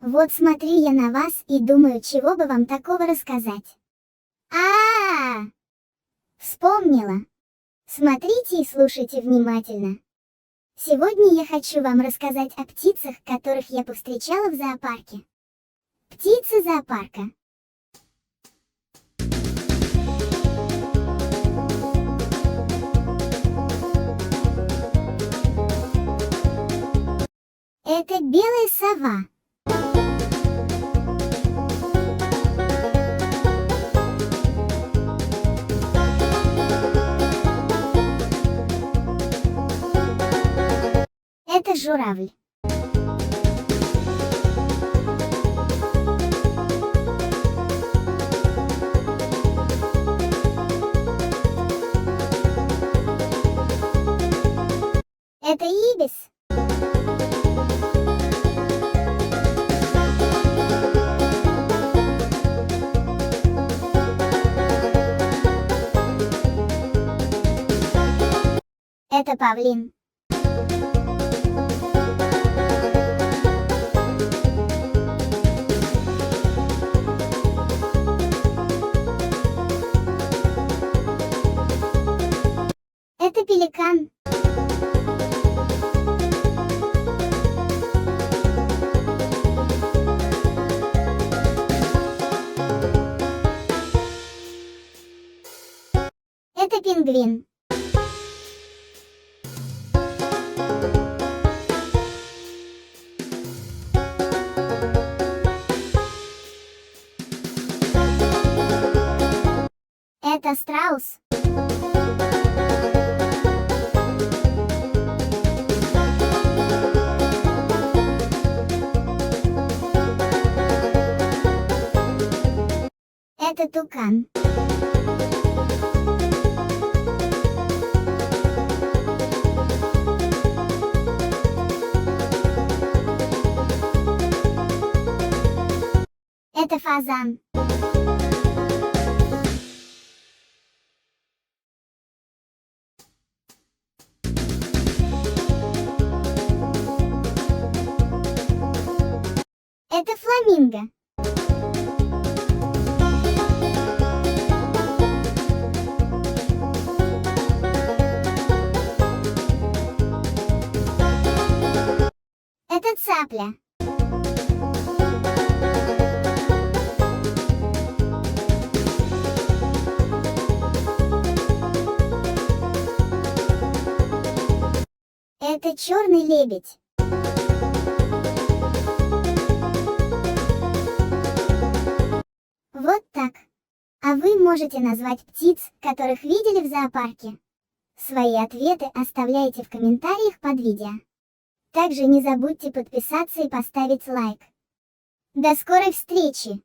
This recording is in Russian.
Вот смотрю я на вас и думаю, чего бы вам такого рассказать. Вспомнила. Смотрите и слушайте внимательно. Сегодня я хочу вам рассказать о птицах, которых я повстречала в зоопарке. Птицы зоопарка. Это белая сова. Это журавль. Это ибис. Это павлин. Это пеликан. Это пингвин. Это страус. Это тукан. Это фазан. Это фламинго. Это цапля. Это черный лебедь. Вот так. А вы можете назвать птиц, которых видели в зоопарке? Свои ответы оставляйте в комментариях под видео. Также не забудьте подписаться и поставить лайк. До скорой встречи!